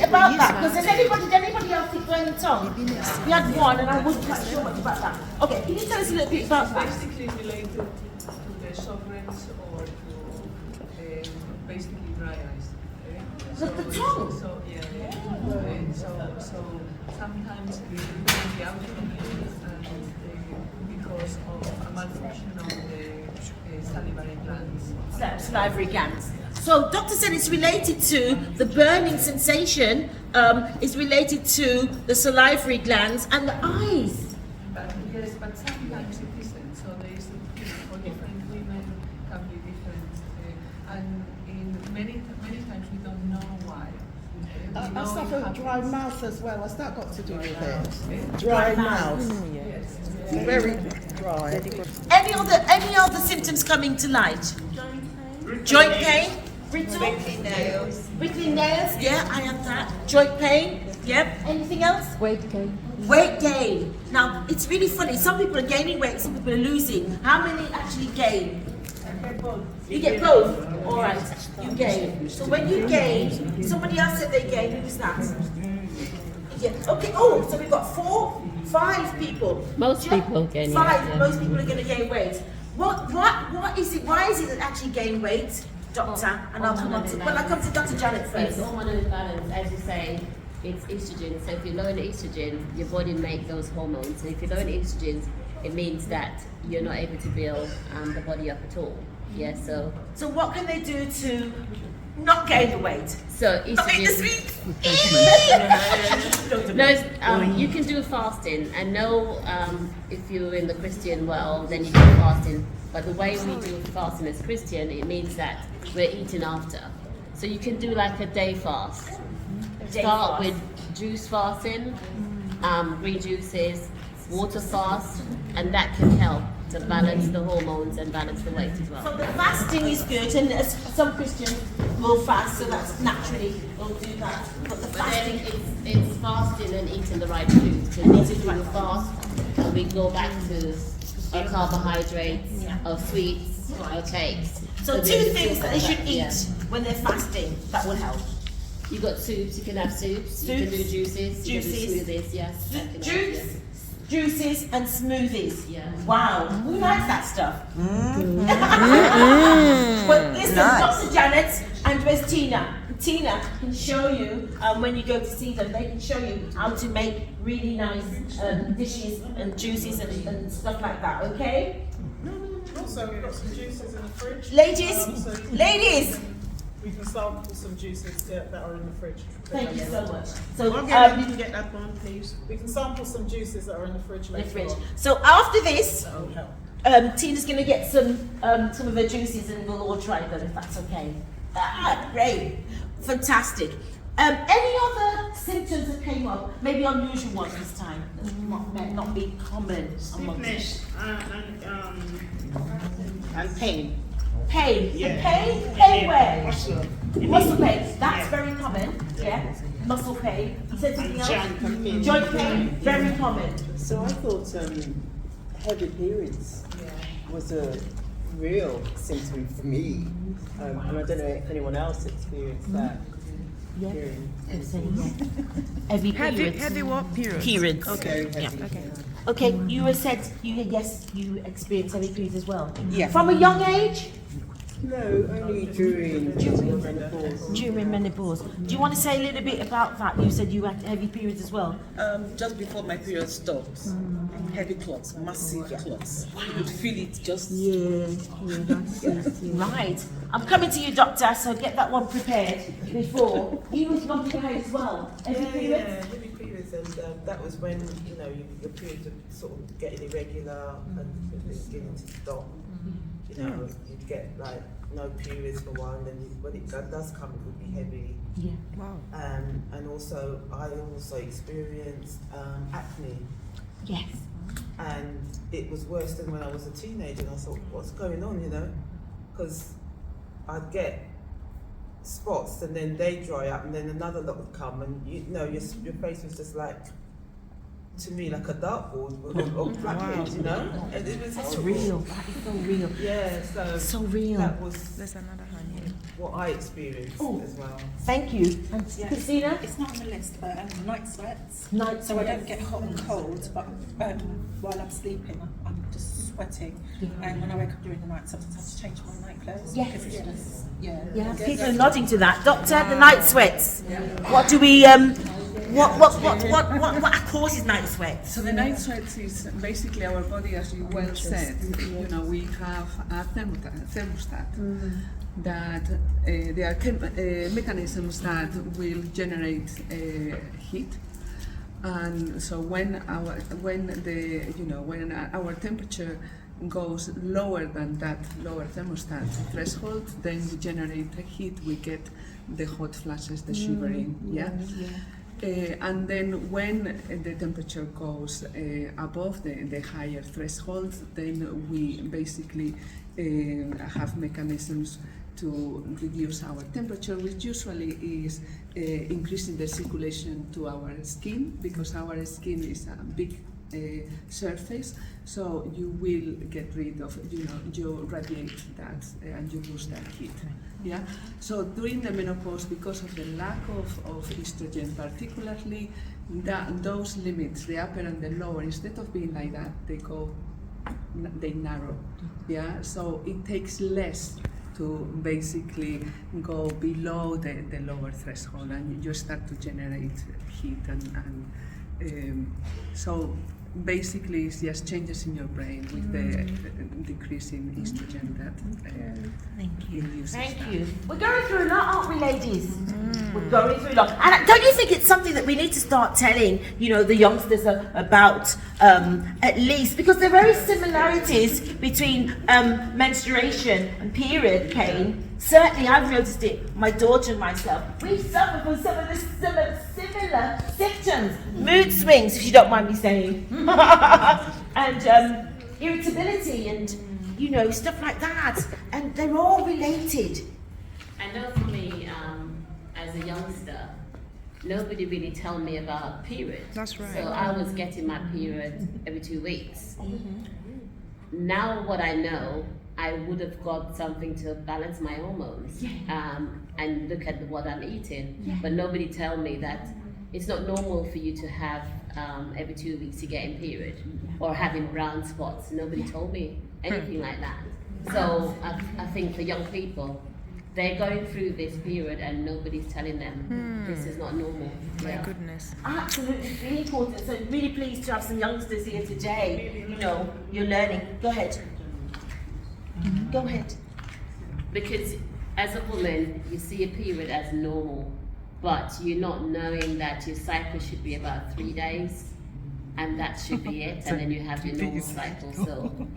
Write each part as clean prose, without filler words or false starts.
about that? Because did anybody else think burning tongue? We had one, and I wasn't quite sure much about that. Okay, can you tell us a little bit about that? Basically related to the sovereigns or to basically dry eyes. The tongue? So sometimes we do the outcome because of a malfunction of the salivary glands. Salivary glands. So doctor said it's related to the burning sensation, is related to the salivary glands and the eyes. But yes, but sometimes it isn't. So there is, for different women can be different, and in many times we don't know why. I suffer dry mouth as well. What's that got to do with it? Dry mouth. Yes. Very dry. Any other symptoms coming to light? Joint pain. Rickly nails. Rickly nails. Yeah, I have that. Joint pain. Yep. Anything else? Weight gain. Weight gain. Now it's really funny. Some people are gaining weight. Some people are losing. How many actually gain? You get both. All right. You gain. So when you gain, somebody else said they gain. Who's that? Yeah. Okay. Oh, so we've got 5 people. Most people gain. 5. Yeah. Most people are going to gain weight. What is it? Why is it that actually gain weight, doctor? And I'll come on to. Well, I'll come to Dr. Janet It's first. hormonal imbalance, as you say. It's estrogen. So if you're low in estrogen, your body makes those hormones. So if you're low in estrogens, it means that you're not able to build the body up at all. Yeah. So what can they do to not gain the weight? So Not eat the estrogen. sweets. No, you can do fasting. And no, if you're in the Christian world, then you do fasting. But the way we do fasting as Christian, it means that we're eating after. So you can do like a day fast. Start with juice fasting, green juices, water fast, and that can help to balance the hormones and balance the weight as So well. the fasting is good, and some Christians will fast, so that's naturally will do that. But the But then fasting, it's fasting and eating the right food. So we do a fast, and we go back to our carbohydrates, our sweets, our cakes. so 2 then things that they should eat Yeah. when they're fasting that will help. You got soups, you can have soups, you can do juices, you can do smoothies, yes. that can help, Juice, juices, and smoothies. Yeah. Wow, who likes that stuff? Well, listen, Dr. Janet and where's Tina? Tina can show you when you go to see them. They can show you how to make really nice dishes and juices and stuff like that. Okay, Also, we've got some juices in the fridge. ladies, So ladies. we can sample some juices that are in the fridge. Thank you so much. So Okay, you can get that one, please. We can sample some juices that are in the fridge the later fridge. on. So after this, That will help. Tina's going to get some of her juices and we'll all try them if that's okay. Ah, great, fantastic. Any other symptoms that came up? Maybe unusual ones this time. That might not be common. Stiffness and pain. Pain. Yeah. Pain where? Muscle. Muscle pain. That's very common. Yeah. Muscle pain. You said something else? Joint pain. Joint pain. Very common. So I thought heavy periods was a real symptom for me, and I don't know if anyone else experienced that. Yeah. During Every period. Heavy what period? Periods. very heavy. Okay, you were said yes, you experienced heavy periods as well. Yeah. From a young age? No, only during menopause. During menopause. Do you want to say a little bit about that? You said you had heavy periods as well. Just before my period stopped, heavy clots, massive clots. You could feel it just. Right. I'm coming to you, doctor, so get that one prepared before. You was not prepared as well. Heavy periods? heavy periods, and that was when your periods are sort of getting irregular and it's beginning to stop. You'd get like no periods for one, and when it does come, it would be heavy. Yeah. Wow. And also, I also experienced acne, Yes. and it was worse than when I was a teenager. And I thought, what's going on? Because I'd get spots, and then they dry up, and then another lot would come, and your face was just like to me like a dartboard or blackboard, you know. And it was That's horrible. real. That is so real. Yeah, So real. that was There's another one here. what I experienced Oh. as well. Thank you. And Christina? It's not on the list, but night sweats. Night So I sweats. don't get hot and cold, but while I'm sleeping, I'm just sweating. And when I wake up during the night, sometimes I have to change my night clothes. Yes. Because it's just, Yeah, yeah. people are nodding to that. Doctor, the night sweats. What do we what causes night sweats? So the night sweats is basically our body, as you well said. You know, we have a thermostat that there are mechanisms that will generate heat, and so when our temperature goes lower than that lower thermostat threshold, then we generate the heat. We get the hot flashes, the shivering, and then when the temperature goes above the higher threshold, then we basically have mechanisms to reduce our temperature, which usually is increasing the circulation to our skin, because our skin is a big surface, so you will get rid of, you radiate that and you lose that heat. Yeah. So during the menopause, because of the lack of estrogen, particularly, those limits, the upper and the lower, instead of being like that, they narrow. Yeah. So it takes less to basically go below the lower threshold, and you start to generate heat and so basically it's just changes in your brain with the decrease in estrogen that induces Thank that. you. We're going through a lot, aren't we, ladies? We're going through a lot. And don't you think it's something that we need to start telling, the youngsters about, at least, because there are very similarities between menstruation and period pain. Certainly, I've noticed it, my daughter and myself. We suffer from some of the similar symptoms. Mood swings, if you don't mind me saying. And irritability and, stuff like that. And they're all related. I know for me, as a youngster, nobody really told me about period. That's right. So I was getting my period every 2 weeks. Now what I know, I would have got something to balance my hormones and look at what I'm eating. But nobody told me that it's not normal for you to have every 2 weeks you get in period or having brown spots. Nobody told me anything like that. So I think for young people, they're going through this period and nobody's telling them this is not normal. My goodness. Absolutely, really important. So really pleased to have some youngsters here today. You're learning. Go ahead. Go ahead. Because as a woman, you see a period as normal, but you're not knowing that your cycle should be about 3 days, and that should be it, and then you have your normal cycle. So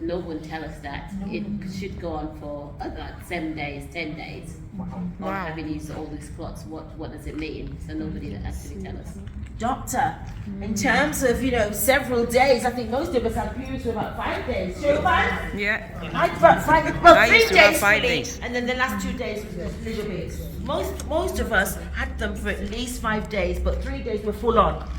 no one tells us that. It should go on for about 7 days, 10 days of having used all these clots. What does it mean? So nobody actually tells us. Doctor, in terms of, several days, I think most of us have periods for about 5 days. Sure, five? Yeah. I about 5, well, I 3 used to have days 5 fully, days. and then the last 2 days was just a little bit. Most of us had them for at least 5 days, but 3 days were full on.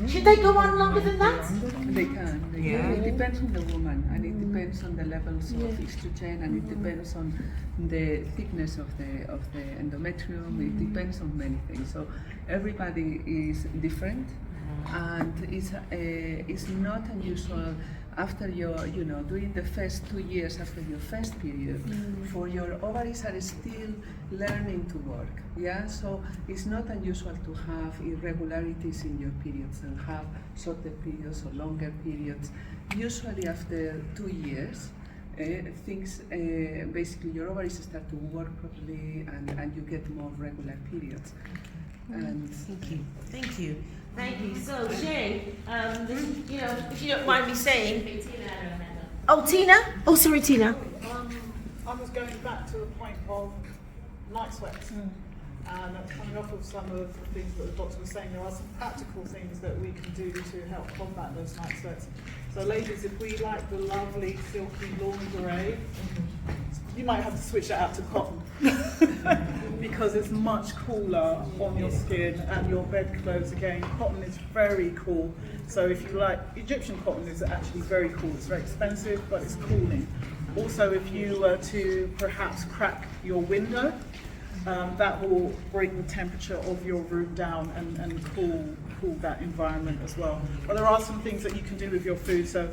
Should they go on longer than that? They can. It depends on the woman, and it depends on the levels of estrogen, and it depends on the thickness of the endometrium. It depends on many things. So everybody is different, and it's not unusual after during the first 2 years after your first period, for your ovaries are still learning to work. Yeah, so it's not unusual to have irregularities in your periods and have shorter periods or longer periods. Usually after 2 years, things basically your ovaries start to work properly, and you get more regular periods. And Thank you. So, Shay, if you don't mind me saying. Oh, Tina? Oh, sorry, Tina. I was going back to the point of night sweats. And coming off of some of the things that the doctor was saying, there are some practical things that we can do to help combat those night sweats. So ladies, if we like the lovely silky lingerie, you might have to switch that out to cotton because it's much cooler on your skin and your bedclothes. Again, cotton is very cool. So if you like, Egyptian cotton is actually very cool. It's very expensive, but it's cooling. Also, if you were to perhaps crack your window, that will bring the temperature of your room down and cool that environment as well. But there are some things that you can do with your food. So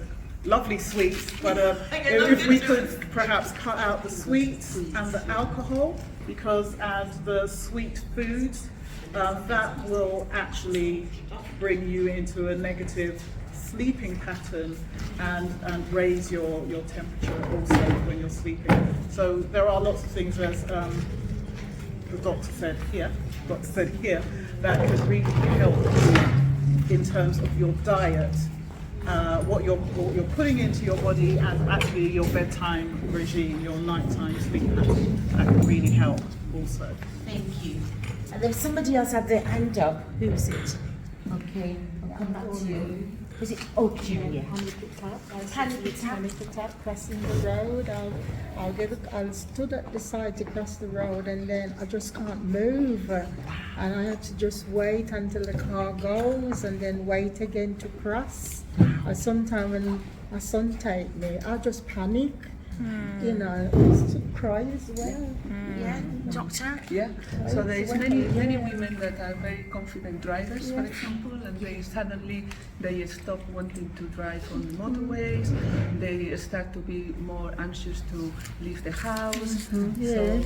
lovely sweets, but if we could perhaps cut out the sweets and the alcohol, because as the sweet foods, that will actually bring you into a negative sleeping pattern and raise your temperature also when you're sleeping. So there are lots of things, as the doctor said here, that could really help you in terms of your diet, what you're putting into your body, and actually your bedtime regime, your nighttime sleep pattern. That can really help also. Thank you. And then somebody else had their hand up. Who is it? Okay, I'll come back to you. Is it? Oh, Julia. Panic attack crossing the road. I'll stood at the side to cross the road, and then I just can't move, and I had to just wait until the car goes, and then wait again to cross. Sometimes when my son take me, I just panic. You know, I used to cry as well. Yeah, doctor. Yeah, so there is many women that are very confident drivers, for example, and they stop wanting to drive on the motorways. They start to be more anxious to leave the house. Very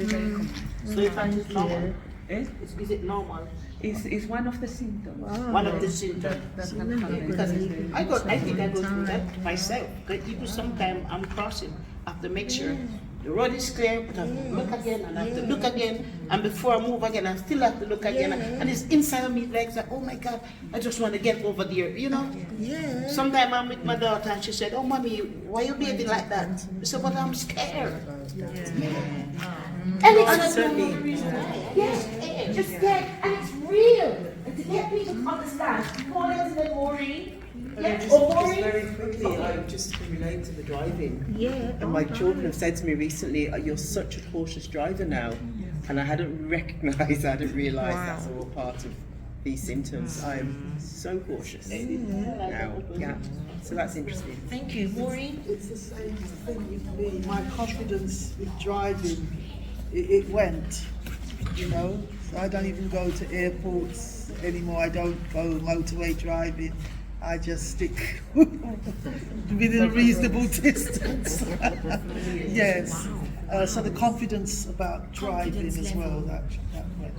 common. So if that is normal, is it normal? Is one of the symptoms. One of the symptoms. That can happen. Because I think I go through that myself. But even sometimes I'm crossing, I have to make sure the road is clear, but I have to look again, and I have to look again, and before I move again, I still have to look again, and it's inside of me like that. Oh my God, I just want to get over there, you know? Yeah. Sometimes I'm with my daughter, and she said, "Oh, mommy, why you behaving like that?" I said, "Well, I'm scared." And it's just scared, and it's real. And to get people to understand, Paul and then Maureen. Just very quickly, I just relate to the driving. Yeah. And my children have said to me recently, "You're such a cautious driver now," and I hadn't recognised, I hadn't realised that's all part of these symptoms. I'm so cautious now. Yeah. So that's interesting. Thank you, Maureen. It's the same thing with me. My confidence with driving, it went, you know. So I don't even go to airports anymore. I don't go motorway driving. I just stick within a reasonable distance. Yes. So the confidence about driving as well, that went.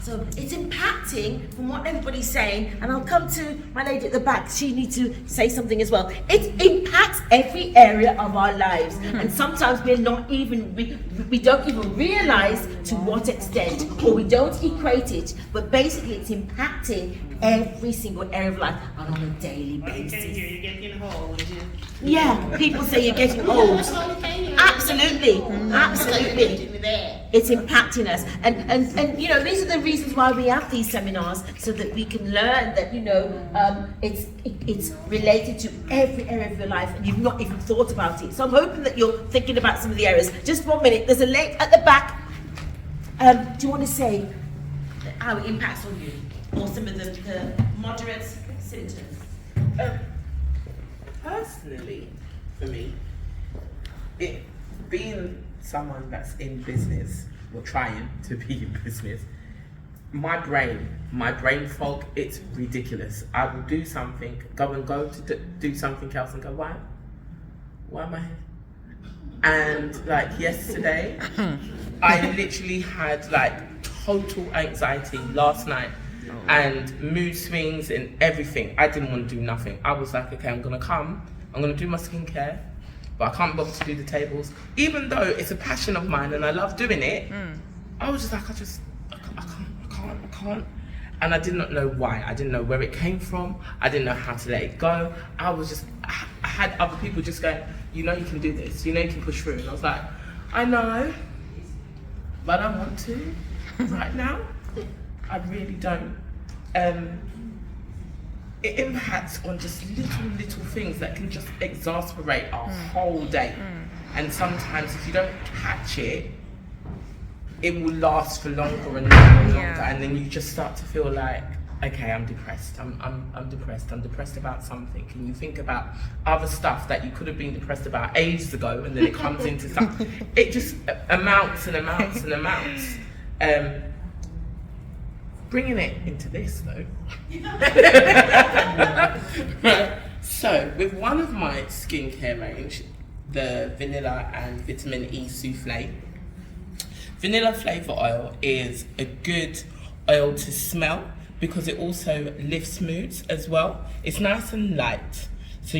So it's impacting from what everybody's saying, and I'll come to my lady at the back. She needs to say something as well. It impacts every area of our lives, and sometimes we're not even we don't even realize to what extent, or we don't equate it. But basically, it's impacting every single area of life and on a daily basis. You're getting old. Yeah, people say you're getting old. Absolutely, absolutely. It's impacting us, and you know, these are the reasons why we have these seminars, so that we can learn that, you know, it's related to every area of your life, and you've not even thought about it. So I'm hoping that you're thinking about some of the areas. Just 1 minute. There's a lady at the back. Do you want to say how it impacts on you, or some of the moderate symptoms? Personally, for me, it being someone that's in business, or trying to be in business, my brain fog, it's ridiculous. I will do something, go to do something else and go, why am I here? And like yesterday, I literally had like total anxiety last night, and mood swings and everything. I didn't want to do nothing. I was like, okay, I'm gonna do my skincare, but I can't bother to do the tables. Even though it's a passion of mine and I love doing it, I was just like, I can't. And I did not know why. I didn't know where it came from. I didn't know how to let it go. I had other people just going, you know you can do this, you know you can push through. And I was like, I know, but I want to right now. I really don't. it impacts on just little things that can just exasperate our whole day. And sometimes if you don't catch it, it will last for longer and longer and longer, and then you just start to feel like, okay, I'm depressed. I'm depressed. I'm depressed about something. And you think about other stuff that you could have been depressed about ages ago, and then it comes into something. It just amounts and amounts and amounts. Bringing it into this though. So with one of my skincare range, the vanilla and vitamin E souffle. Vanilla flavour oil is a good oil to smell because it also lifts moods as well. It's nice and light, so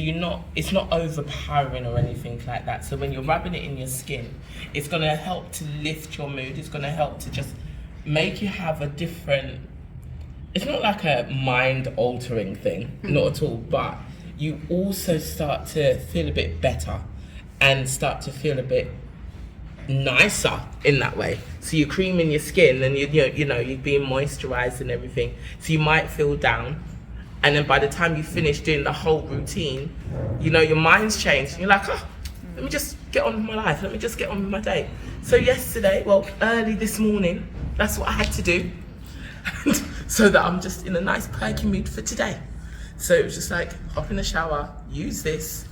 it's not overpowering or anything like that. So when you're rubbing it in your skin, it's going to help to lift your mood. It's going to help to just make you have a different, it's not like a mind altering thing, not at all, but you also start to feel a bit better and start to feel a bit nicer in that way. So you're creaming your skin and you're being moisturized and everything. So you might feel down, and then by the time you finish doing the whole routine, your mind's changed. You're like, oh, let me just get on with my life. Let me just get on with my day. So early this morning, that's what I had to do, so that I'm just in a nice perky mood for today. So it was just like, hop in the shower, use this,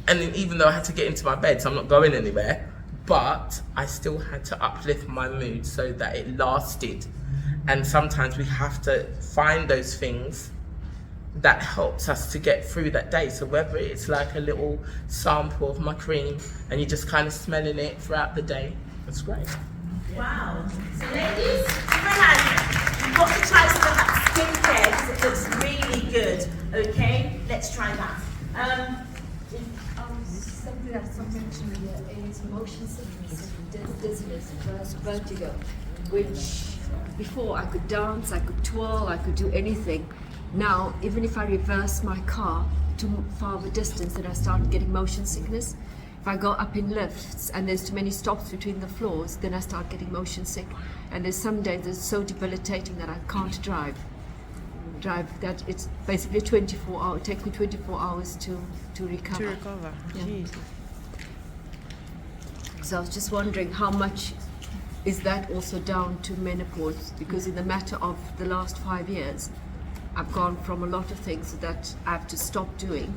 and then even though I had to get into my bed, so I'm not going anywhere, but I still had to uplift my mood so that it lasted. And sometimes we have to find those things that helps us to get through that day. So whether it's like a little sample of my cream and you're just kind of smelling it throughout the day, that's great. Wow. So ladies, you've got to try some of that skincare because it looks really good. Okay, let's try that. Something that's not mentioned here is motion sickness and dizziness and vertigo, which before I could dance, I could twirl, I could do anything. Now, even if I reverse my car to far of a distance, then I start getting motion sickness. If I go up in lifts and there's too many stops between the floors, then I start getting motion sick. And there's some days it's so debilitating that I can't drive that it's basically 24 hours. It takes me 24 hours to recover. To recover. Yeah. Jeez. So I was just wondering how much is that also down to menopause? Because in the matter of the last 5 years, I've gone from a lot of things that I have to stop doing,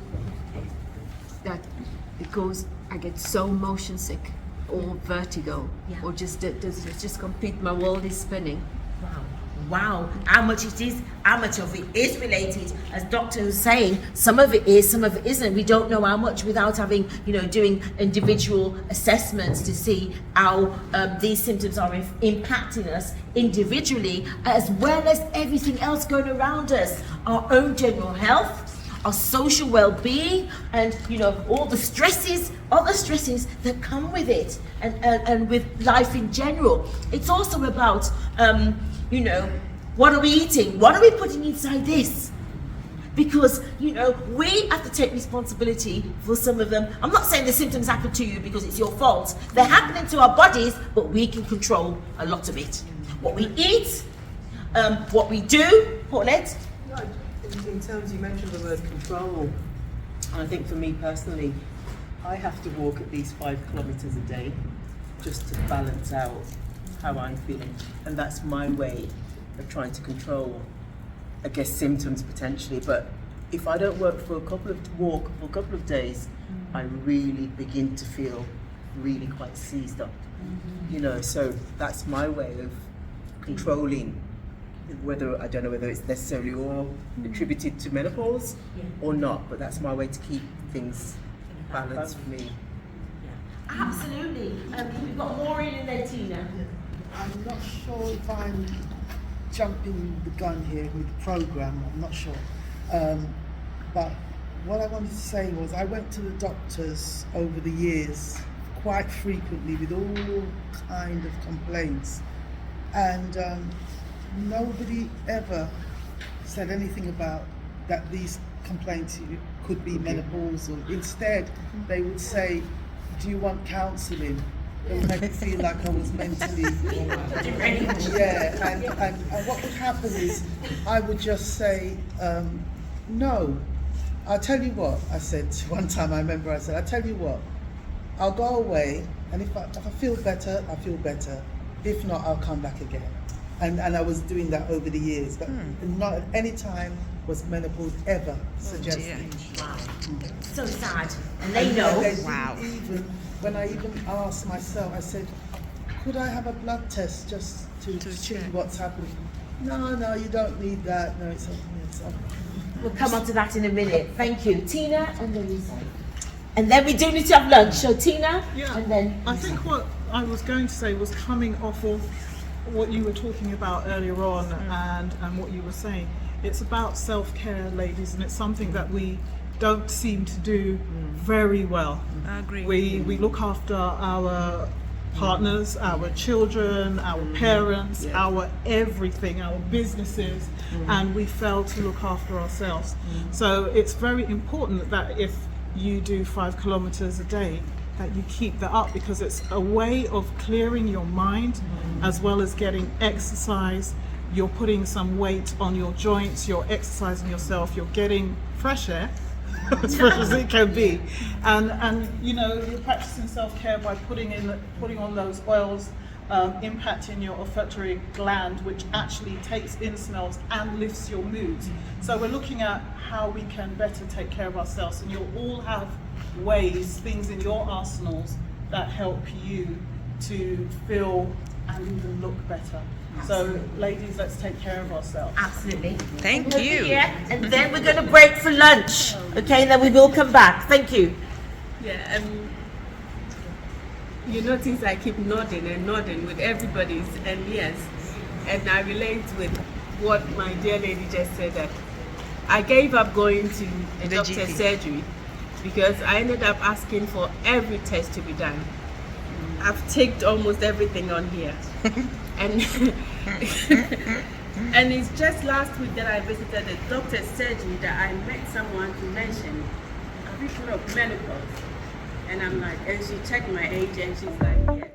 that I get so motion sick or vertigo or just complete, my world is spinning. Wow, how much of it is related, as Doctor was saying, some of it is, some of it isn't. We don't know how much without having, doing individual assessments to see how these symptoms are impacting us individually, as well as everything else going around us, our own general health, our social well-being, and all the stresses, that come with it, and with life in general. It's also about what are we eating? What are we putting inside this? Because, we have to take responsibility for some of them. I'm not saying the symptoms happen to you because it's your fault. They're happening to our bodies, but we can control a lot of it. What we eat, what we do. Paulette? In terms, you mentioned the word control. And I think for me personally, I have to walk at least 5 kilometers a day just to balance out how I'm feeling, and that's my way of trying to control, I guess, symptoms potentially. But if I don't walk for a couple of days, I really begin to feel really quite seized up. So that's my way of controlling. I don't know whether it's necessarily all attributed to menopause or not, but that's my way to keep things balanced for me. Absolutely. We've got Maureen and then Tina. I'm not sure if I'm jumping the gun here with the programme, I'm not sure. But what I wanted to say was I went to the doctors over the years quite frequently with all kind of complaints, and nobody ever said anything about that these complaints could be menopausal. Instead, they would say, do you want counselling? It would make me feel like I was mentally and what would happen is I would just say, No. I'll tell you what, I said one time, I remember I said, I'll tell you what, I'll go away, and if I feel better, I feel better. If not, I'll come back again. And I was doing that over the years, but not at any time was menopause ever suggested. Wow. So sad. And they know. Even when I even asked myself, I said, could I have a blood test just to see what's happening? No, you don't need that. No, it's okay. We'll come on to that in a minute. Thank you. Tina, and then Lisa. And then we do need to have lunch. So Tina, and then I think what I was going to say was coming off of what you were talking about earlier on and what you were saying. It's about self-care, ladies, and it's something that we don't seem to do very well. I agree. We look after our partners, our children, our parents, our everything, our businesses, and we fail to look after ourselves. So it's very important that if you do 5 kilometers a day, that you keep that up, because it's a way of clearing your mind as well as getting exercise. You're putting some weight on your joints, you're exercising yourself, you're getting fresh air, as fresh as it can be, and you know, you're practicing self-care by putting on those oils, impacting your olfactory gland, which actually takes in smells and lifts your moods. So we're looking at how we can better take care of ourselves, and you'll all have ways, things in your arsenals that help you to feel and even look better. So ladies, let's take care of ourselves. Absolutely. Thank you. And then we're going to break for lunch. Okay, and then we will come back. Thank you. Yeah, you notice I keep nodding and nodding with everybody's, and yes, and I relate with what my dear lady just said, that I gave up going to a doctor's surgery because I ended up asking for every test to be done. I've ticked almost everything on here. And and it's just last week that I visited a doctor's surgery that I met someone who mentioned, have you heard of menopause? And I'm like, and she checked my age and she's like, yes.